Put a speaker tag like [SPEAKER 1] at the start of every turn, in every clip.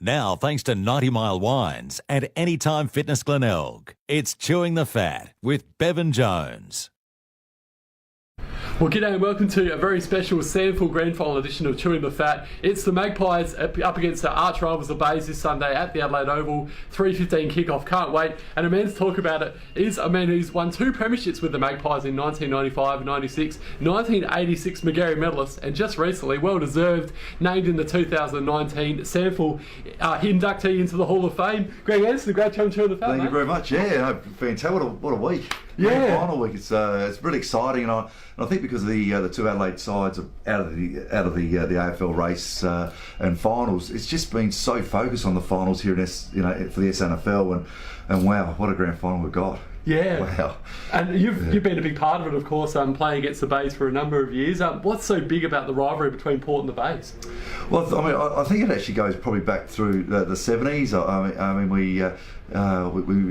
[SPEAKER 1] Now, thanks to 90 Mile Wines and Anytime Fitness Glenelg, it's Chewing the Fat with Bevan Jones.
[SPEAKER 2] Well, g'day and welcome to a very special SANFL Grand Final edition of Chewing the Fat. It's the Magpies up against the arch rivals the Bays this Sunday at the Adelaide Oval. 3:15 kickoff, can't wait. And a man to talk about it is a man who's won 2 premierships with the Magpies in 1995 and 96, 1986 Magarey medalist, and just recently, well deserved, named in the 2019 SANFL inductee into the Hall of Fame. Greg Anderson, great to Chewing the Fat.
[SPEAKER 3] Thank you very much. Yeah, fantastic. What a week.
[SPEAKER 2] Yeah.
[SPEAKER 3] Final week. It's really exciting, and I think because of the two Adelaide sides are out of the AFL race and finals, it's just been so focused on the finals here in for the SANFL, and wow, what a grand final we've got.
[SPEAKER 2] Yeah.
[SPEAKER 3] Wow.
[SPEAKER 2] And you've been a big part of it, of course, playing against the Bays for a number of years. What's so big about the rivalry between Port and the Bays?
[SPEAKER 3] Well, I mean, I think it actually goes probably back through the 70s. I mean, we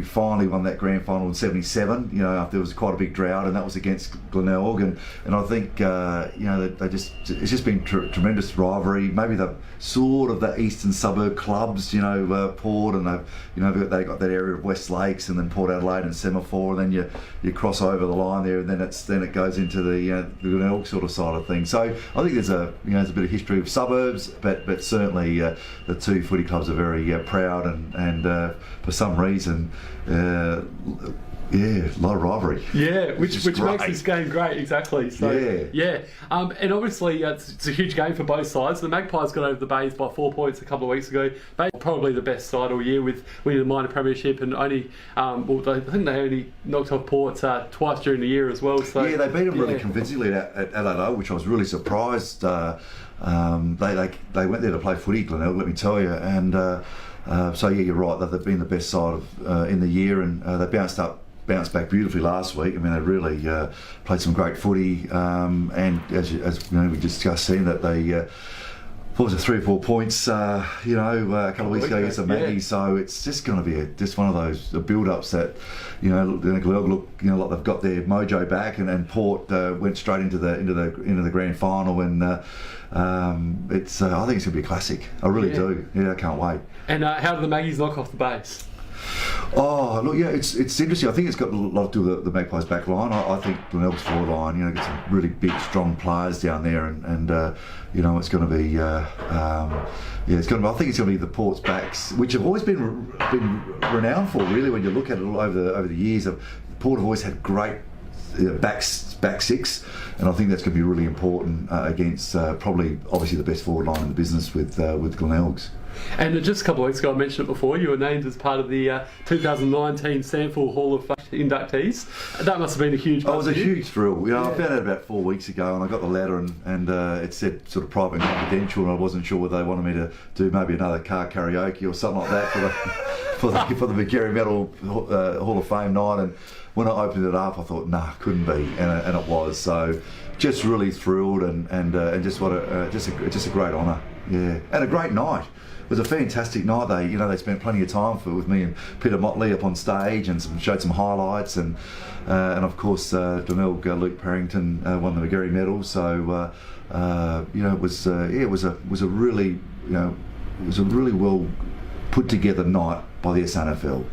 [SPEAKER 3] finally won that grand final in 77. You know, after there was quite a big drought, and that was against Glenelg, and I think it's just been tremendous rivalry. Maybe the sort of the eastern suburb clubs, Port, and they got that area of West Lakes, and then Port Adelaide and Semaphore, and then you cross over the line there, and then it goes into the Glenelg sort of side of things. So I think there's a bit of history of suburbs, but certainly the two footy clubs are very proud, and for some reason, a lot of rivalry.
[SPEAKER 2] Yeah, which makes this game great, exactly. So, yeah. And obviously it's a huge game for both sides. The Magpies got over the Bays by 4 points a couple of weeks ago. Bays were probably the best side all year, with winning the minor premiership, and only I think they only knocked off Port twice during the year as well. So
[SPEAKER 3] yeah, they beat them really convincingly at Adelaide Oval, which I was really surprised. They went there to play footy, Glenelg, let me tell you, and so yeah, you're right. They've been the best side in the year, and they bounced back beautifully last week. I mean, they really played some great footy, and as we discussed, seeing that they what was it, 3 or 4 points, a couple of weeks ago against the Maggies. So it's just going to be just one of those build-ups that, Glenelg look, like they've got their mojo back, and Port went straight into the grand final, and I think it's going to be a classic. I really do. Yeah, I can't wait.
[SPEAKER 2] And how do the Maggies knock off the Bays?
[SPEAKER 3] Oh, look, yeah, it's interesting. I think it's got a lot to do with the Magpies back line. I think Glenelg's forward line, got some really big, strong players down there, and it's going to be, I think it's going to be the Port's backs, which have always been renowned for, really, when you look at it over the years. Port have always had great back six, and I think that's going to be really important against probably, obviously, the best forward line in the business with Glenelg's.
[SPEAKER 2] And just a couple of weeks ago, I mentioned it before, you were named as part of the 2019 SANFL Hall of Fame inductees. That must have been a huge...
[SPEAKER 3] Oh, it was a huge thrill. I found out about 4 weeks ago, and I got the letter, and it said sort of private and confidential, and I wasn't sure whether they wanted me to do maybe another car karaoke or something like that for the Magarey Medal Hall of Fame night. And when I opened it up, I thought, couldn't be, and it was. So just really thrilled, and just just a great honour. Yeah, and a great night. It was a fantastic night. They spent plenty of time with me and Peter Motley up on stage, and showed some highlights, and of course Glenelg, Luke Parrington won the Magarey medal. So it was a really well put together night by the SANFL.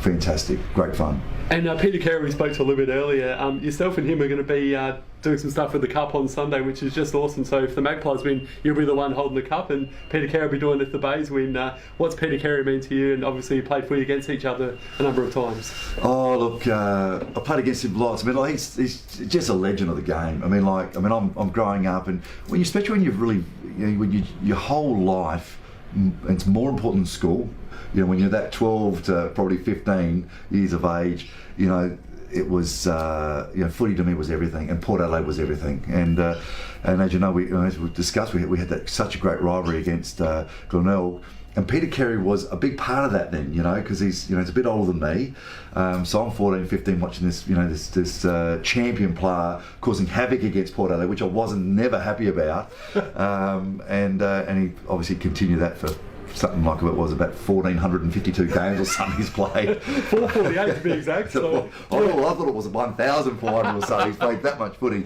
[SPEAKER 3] Fantastic, great fun.
[SPEAKER 2] And Peter Carey, we spoke to a little bit earlier. Yourself and him are going to be doing some stuff with the Cup on Sunday, which is just awesome. So if the Magpies win, you'll be the one holding the Cup, and Peter Carey will be doing it if the Bays win. What's Peter Carey mean to you? And obviously you played footy against each other a number of times.
[SPEAKER 3] Oh, look, I played against him lots. I mean, he's just a legend of the game. I'm growing up, and especially when you've really, your whole life, it's more important than school. When you're that 12 to probably 15 years of age, it was, footy to me was everything, and Port Adelaide was everything. And as you know, as we discussed, we had such a great rivalry against Glenelg. And Peter Carey was a big part of that then, because he's a bit older than me. So I'm 14, 15 watching this, this champion player causing havoc against Port Adelaide, which I wasn't never happy about. And he obviously continued that for something like it was about 1,452 games or something he's played.
[SPEAKER 2] 448 to be exact. So,
[SPEAKER 3] I thought it was 1,400 or something. He's played that much footy.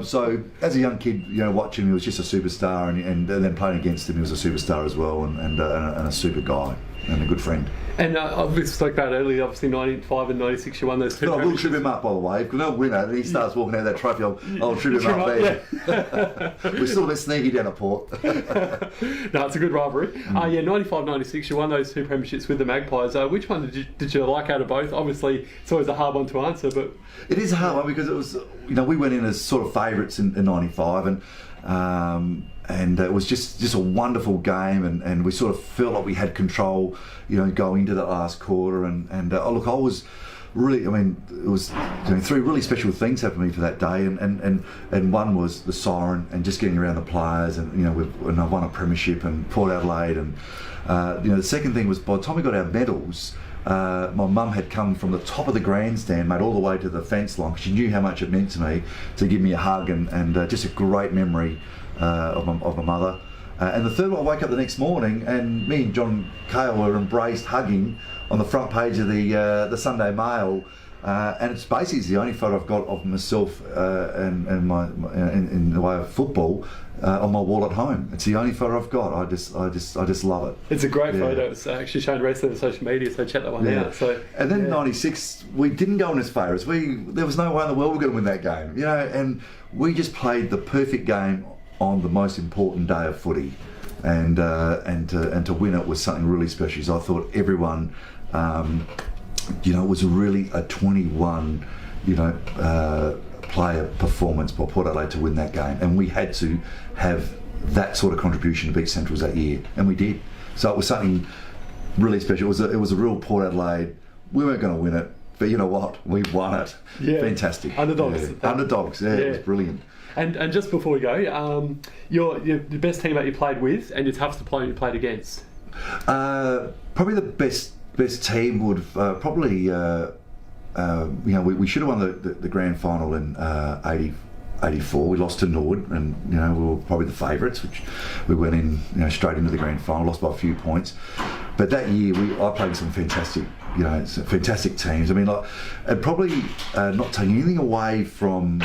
[SPEAKER 3] So as a young kid, watching him, he was just a superstar, and then playing against him, he was a superstar as well, and a super guy and a good friend.
[SPEAKER 2] And we spoke about earlier, obviously 95 and 96, you won those two.
[SPEAKER 3] But I will trip him up, by the way. If Glenelg win it and he starts walking out of that trophy, I'll trip him up there. Yeah. We're still a bit sneaky down at Port.
[SPEAKER 2] No, it's a good rivalry. 95, 96, you won those two premierships with the Magpies. Which one did you like out of both? Obviously, it's always a hard one to answer, but
[SPEAKER 3] it is a hard one because it was, we went in as sort of favourites in 95, and it was just a wonderful game, and we sort of felt like we had control, going into that last quarter. And look, I was really, it was three really special things happened to me for that day, and one was the siren and just getting around the players, and I won a premiership and Port Adelaide, and the second thing was by the time we got our medals. My mum had come from the top of the grandstand, made all the way to the fence line. She knew how much it meant to me to give me a hug, and just a great memory of my mother. And the third one, I wake up the next morning and me and John Cale were embraced, hugging on the front page of the Sunday Mail. And it's basically the only photo I've got of myself and my in the way of football on my wall at home. It's the only photo I've got. I just love it.
[SPEAKER 2] It's a great photo. It's actually shown recently on social media, so check that one out. So
[SPEAKER 3] and then 96, we didn't go in as favourites. There was no way in the world we were going to win that game. And we just played the perfect game on the most important day of footy, and to win it was something really special. So I thought everyone. It was really a 21, player performance by Port Adelaide to win that game, and we had to have that sort of contribution to beat Centrals that year, and we did. So it was something really special. It was a real Port Adelaide. We weren't going to win it, but you know what? We won it. Yeah. Fantastic.
[SPEAKER 2] Underdogs.
[SPEAKER 3] Yeah. Underdogs. Yeah, it was brilliant.
[SPEAKER 2] And just before we go, your the best team that you played with and your toughest opponent you played against?
[SPEAKER 3] Probably the best team would have probably, we should have won the grand final in 84. We lost to Nord, and we were probably the favourites, which we went in straight into the grand final, lost by a few points. But that year I played some fantastic, fantastic teams. And probably not taking anything away from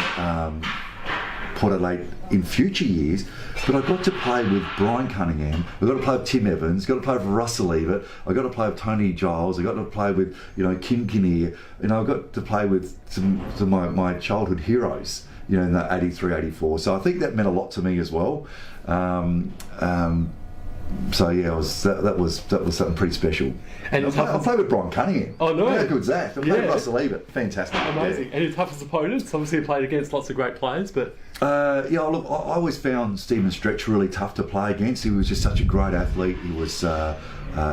[SPEAKER 3] Port Adelaide in future years, but I got to play with Brian Cunningham, I got to play with Tim Evans, got to play with Russell Evert, I got to play with Tony Giles, I got to play with Kim Kinnear, I got to play with some of my childhood heroes, in the 83, 84. So I think that meant a lot to me as well. So yeah, that was something pretty special. And I played with Brian Cunningham.
[SPEAKER 2] Oh no!
[SPEAKER 3] How good's that? I played with Russell Evert. Fantastic.
[SPEAKER 2] Amazing. And your toughest opponents? Obviously, you played against lots of great players, but
[SPEAKER 3] look, I always found Stephen Stretch really tough to play against. He was just such a great athlete. He was.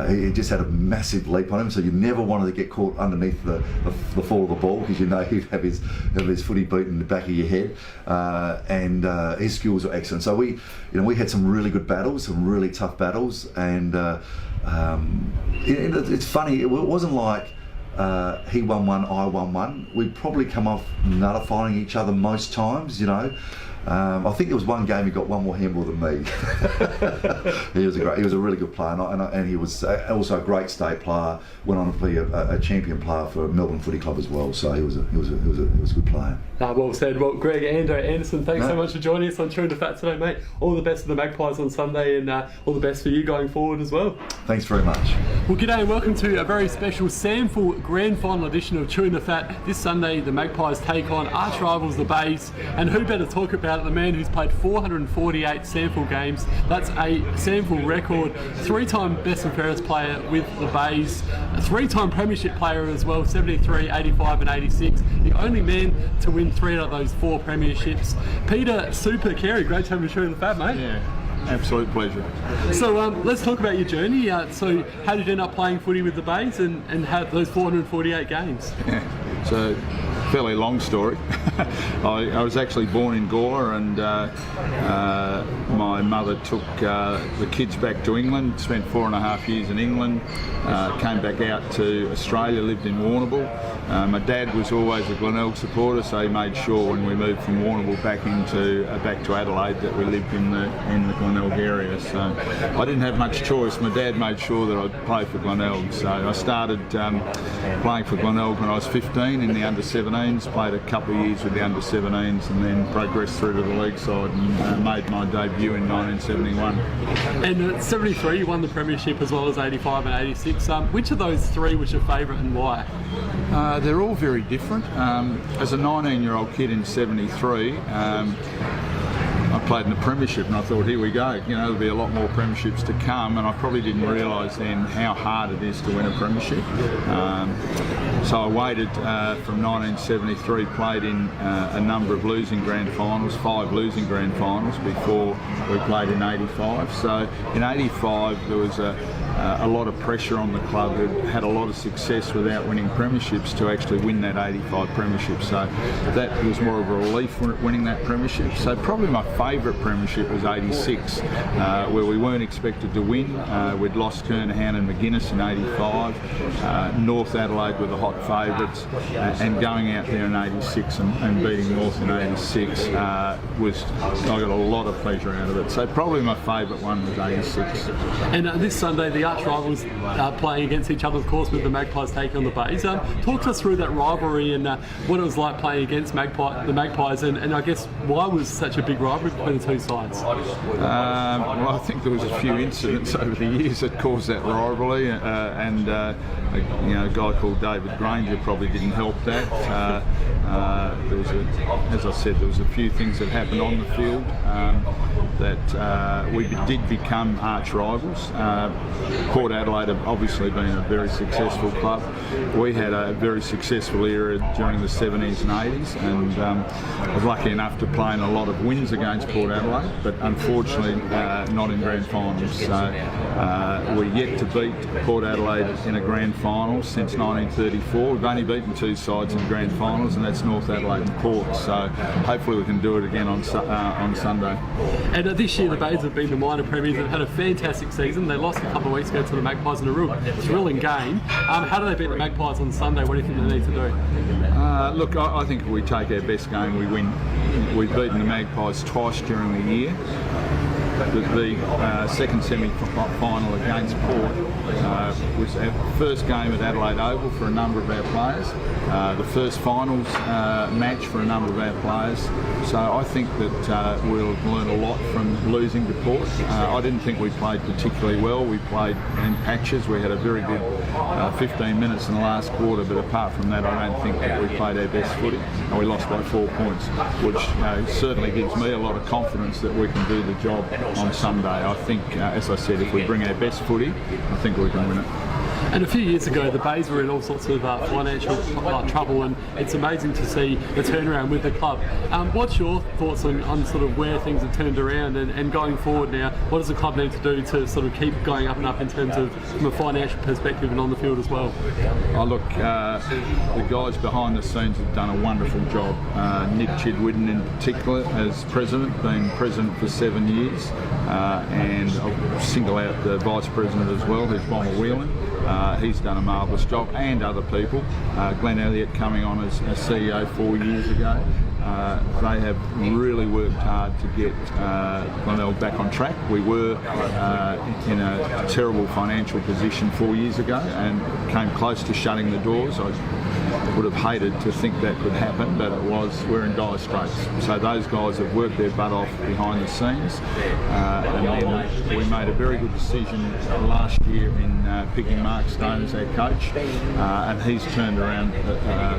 [SPEAKER 3] He just had a massive leap on him, so you never wanted to get caught underneath the fall of the ball, because he'd have his footy beat in the back of your head, and his skills were excellent. So we had some really good battles, some really tough battles, and it's funny. It wasn't like he won one, I won one. We'd probably come off nullifying each other most times, I think there was one game he got one more handball than me. He was a really good player, and he was also a great state player. Went on to be a champion player for Melbourne Footy Club as well. So he was a good player.
[SPEAKER 2] Well said. Well, Greg Anderson, thanks so much for joining us on Chewing the Fat today, mate. All the best for the Magpies on Sunday, and all the best for you going forward as well.
[SPEAKER 3] Thanks very much.
[SPEAKER 2] Well, g'day and welcome to a very special SANFL Grand Final edition of Chewing the Fat. This Sunday, the Magpies take on arch rivals the Bays, and who better talk about it, the man who's played 448 SANFL games. That's a SANFL record. 3-time best and fairest player with the Bays, a 3-time premiership player as well, 73, 85 and 86. The only man to win 3 out of those 4 premierships. Peter Super Carey, great to have you Chewing the Fat, mate.
[SPEAKER 4] Yeah, absolute pleasure.
[SPEAKER 2] So let's talk about your journey. So how did you end up playing footy with the Bays and have those 448 games?
[SPEAKER 4] So fairly long story. I was actually born in Gawler, and my mother took the kids back to England, spent 4.5 years in England, came back out to Australia, lived in Warrnambool. My dad was always a Glenelg supporter, so he made sure when we moved from Warrnambool back to Adelaide that we lived in the Glenelg area. So I didn't have much choice. My dad made sure that I'd play for Glenelg. So I started playing for Glenelg when I was 15 in the under-17s, played a couple of years with the under-17s, and then progressed through to the league side and made my debut in 1971.
[SPEAKER 2] And at 73 you won the premiership as well as 85 and 86. Which of those three was your favourite and why?
[SPEAKER 4] They're all very different. As a 19-year-old kid in 73, I played in the premiership and I thought, here we go, you know, there'll be a lot more premierships to come, and I probably didn't realise then how hard it is to win a premiership. So I waited from 1973, played in a number of losing grand finals, 5 losing grand finals before we played in 85. So in 85 there was a lot of pressure on the club, who had a lot of success without winning premierships, to actually win that 85 premiership. So that was more of a relief winning that premiership. So probably my favourite premiership was 86, where we weren't expected to win. We'd lost Kernahan and McGuinness in 85. North Adelaide were the hot favourites, and going out there in 86 and beating North in 86 I got a lot of pleasure out of it. So probably my favourite one was 86.
[SPEAKER 2] And this Sunday the arch rivals playing against each other, of course, with the Magpies taking on the Bays. Talk us through that rivalry and what it was like playing against the Magpies, and I guess why was such a big rivalry between the two sides?
[SPEAKER 4] Well, I think there was a few incidents over the years that caused that rivalry, and a guy called David Granger probably didn't help that. As I said, there was a few things that happened on the field that we did become arch rivals. Port Adelaide have obviously been a very successful club. We had a very successful era during the 70s and 80s, and I was lucky enough to play in a lot of wins against Port Adelaide, but unfortunately not in grand finals. So we're yet to beat Port Adelaide in a grand final since 1934. We've only beaten 2 sides in grand finals, and that's North Adelaide and Port. So hopefully we can do it again on Sunday.
[SPEAKER 2] And this year the Bays have been the minor premiers and had a fantastic season. They lost a couple of weeks ago to the Magpies in a real thrilling game. How do they beat the Magpies on Sunday? What do you think they need to do?
[SPEAKER 4] Look, I think if we take our best game, we win. We've beaten the Magpies twice during the year. The second semi-final against Port was our first game at Adelaide Oval for a number of our players, the first finals match for a number of our players. So I think that we'll learn a lot from losing to Port. I didn't think we played particularly well. We played in patches. We had a very good 15 minutes in the last quarter, but apart from that I don't think that we played our best footy, and we lost by 4 points, which certainly gives me a lot of confidence that we can do the job on Sunday. I think, as I said, if we bring our best footy, I think we can win it.
[SPEAKER 2] And a few years ago, the Bays were in all sorts of financial trouble, and it's amazing to see the turnaround with the club. What's your thoughts on sort of where things have turned around and going forward now? What does the club need to do to sort of keep going up and up in terms of from a financial perspective and on the field as well?
[SPEAKER 4] Oh, look, the guys behind the scenes have done a wonderful job. Nick Chidwidden in particular as president, been president for 7 years, and I'll single out the vice president as well, who's Bomber Whelan. He's done a marvellous job, and other people. Glenn Elliott coming on as CEO 4 years ago. They have really worked hard to get Glenelg back on track. We were in a terrible financial position 4 years ago and came close to shutting the doors. I would have hated to think that could happen, but we're in dire straits. So those guys have worked their butt off behind the scenes, and then we made a very good decision last year in picking Mark Stone as our coach, and he's turned around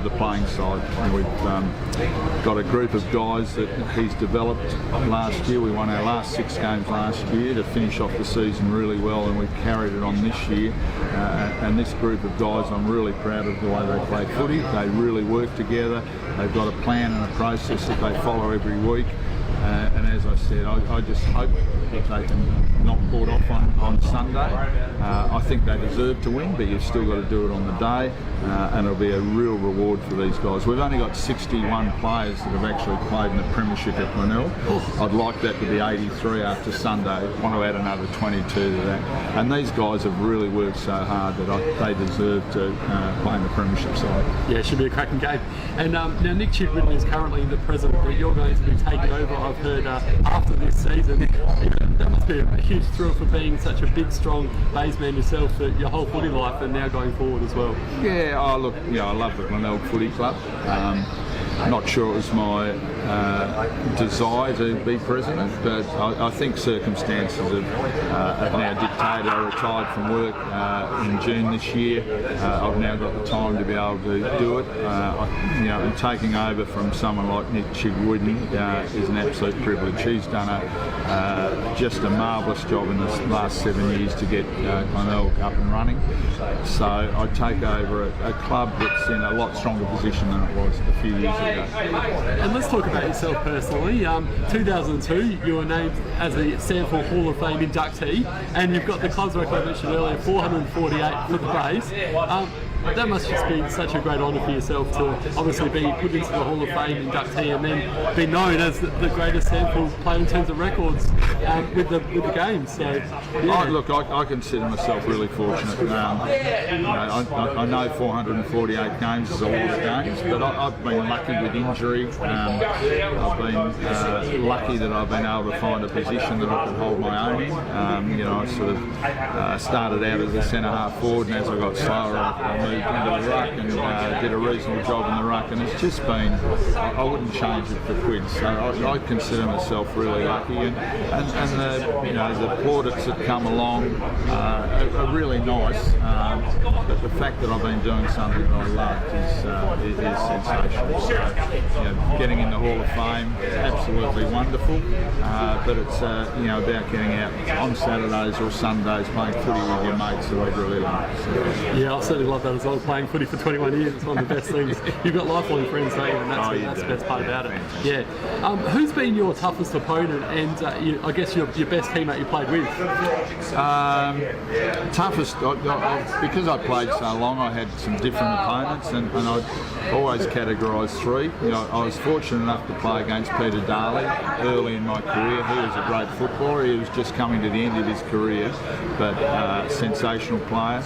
[SPEAKER 4] the playing side. And we've got a group of guys that he's developed last year. We won our last 6 games last year to finish off the season really well, and we've carried it on this year. And this group of guys, I'm really proud of the way they play footy. They really work together. They've got a plan and a process that they follow every week. And as I said, I just hope that they can not pulled off on Sunday. I think they deserve to win, but you've still got to do it on the day, and it'll be a real reward for these guys. We've only got 61 players that have actually played in the Premiership at Glenelg. I'd like that to be 83 after Sunday. I want to add another 22 to that. And these guys have really worked so hard that they deserve to play in the Premiership side.
[SPEAKER 2] Yeah, it should be a cracking game. And now Nick Chidwin is currently the president, but you're going to be taking over, I've heard, after this season. That must be a huge thrill for being such a big, strong Bays man yourself for your whole footy life and now going forward as well.
[SPEAKER 4] Yeah, look, I love the Glenelg Footy Club. Not sure it was my desire to be president, but I think circumstances have now dictated. I retired from work in June this year. I've now got the time to be able to do it. And taking over from someone like Nick Chidwin is an absolute privilege. He's done just a marvellous job in the last 7 years to get Glenelg up and running. So I take over a club that's in a lot stronger position than it was a few years ago.
[SPEAKER 2] And let's talk about yourself personally. 2002, you were named as the SANFL Hall of Fame inductee, and you've got the club's record I mentioned earlier, 448 for the Bays. That must just be such a great honour for yourself to obviously be put into the Hall of Fame inductee and then be known as the greatest SANFL player in terms of records with the game. So, yeah.
[SPEAKER 4] Look, I consider myself really fortunate. I know 448 games is a lot of games, but I've been lucky with injury. I've been lucky that I've been able to find a position that I can hold my own in. I sort of started out as a centre half forward, and as I got slower, I moved into the ruck and did a reasonable job in the ruck, and it's just been, I wouldn't change it for quids. So I consider myself really lucky, and the plaudits that come along are really nice, but the fact that I've been doing something that I love is sensational. So, getting in the Hall of Fame, absolutely wonderful, but it's about getting out on Saturdays or Sundays playing footy with your mates that I'd really like. So.
[SPEAKER 2] Yeah, I certainly love that as well. Playing footy for 21 years, it's one of the best things. You've got lifelong friends, don't you? And that's the best part about it. Yeah. Who's been your toughest opponent and I guess your best teammate you played with?
[SPEAKER 4] Toughest, because I played so long, I had some different opponents, and I always categorised three. I was fortunate enough to play against Peter Darley early in my career. He was a great footballer. He was just coming to the end of his career, but sensational player.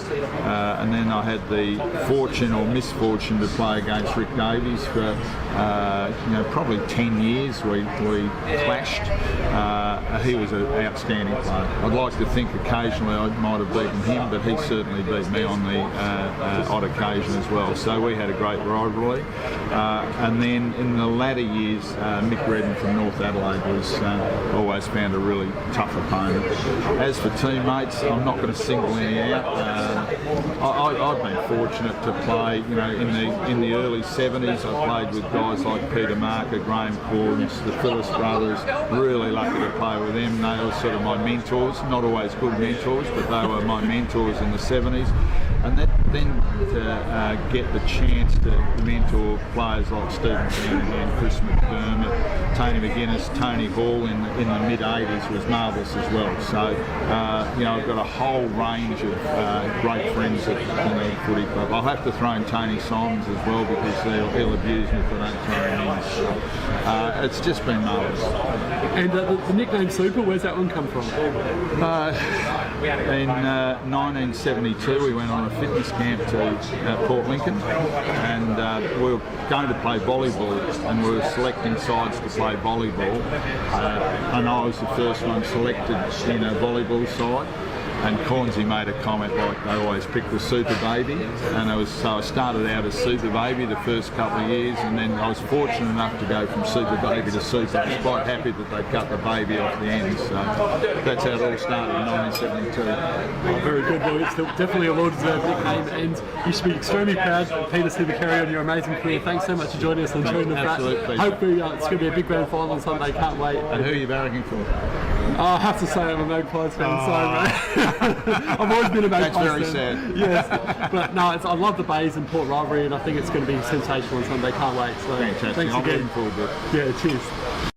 [SPEAKER 4] And then I had the fortune or misfortune to play against Rick Davies for probably 10 years. We clashed. He was an outstanding player. I'd like to think occasionally I might have beaten him, but he certainly beat me on the odd occasion as well. So we had a great rivalry. And then in the latter years, Mick Redden from North Adelaide was always found a really tough opponent. As for teammates, I'm not going to single any out. I've been fortunate to play, in the early 70s. I played with guys like Peter Marker, Graham Corns, the Phillips brothers. Really lucky to play with them. They were sort of my mentors, not always good mentors, but they were my mentors in the 70s. And then to get the chance to mentor players like Stephen Shanahan, Chris McDermott, Tony McGuinness, Tony Hall in the mid-80s was marvellous as well. So, I've got a whole range of great friends at the Glenelg Footy Club. I'll have to throw in Tony Simons as well because he'll abuse me if I don't throw him in. So, it's just been marvellous.
[SPEAKER 2] And the nickname Super, where's that one come from?
[SPEAKER 4] In 1972 we went on a fitness camp to Port Lincoln, and we were going to play volleyball, and we were selecting sides to play volleyball, and I was the first one selected in a volleyball side. And Cornsey made a comment like they always pick the Super Baby, and so I started out as Super Baby the first couple of years, and then I was fortunate enough to go from Super Baby to Super. I was quite happy that they cut the baby off the end, so that's how it all started in 1972.
[SPEAKER 2] Very good, well, it's definitely a well-deserved nickname, and you should be extremely proud, Peter, to carry on your amazing career. Thanks so much for joining us on Chewing the Fat.
[SPEAKER 4] Absolutely.
[SPEAKER 2] Hopefully it's going to be a big grand final on Sunday, can't wait.
[SPEAKER 4] And who are you barracking for?
[SPEAKER 2] I have to say I'm a Magpies fan, so I've always been a Magpies fan.
[SPEAKER 4] That's very sad.
[SPEAKER 2] Yes, but no, I love the Bays and Port rivalry, and I think it's going to be sensational on Sunday. Can't wait. So
[SPEAKER 4] fantastic.
[SPEAKER 2] thanks
[SPEAKER 4] I'm
[SPEAKER 2] again.
[SPEAKER 4] looking forward to it.
[SPEAKER 2] Yeah, cheers.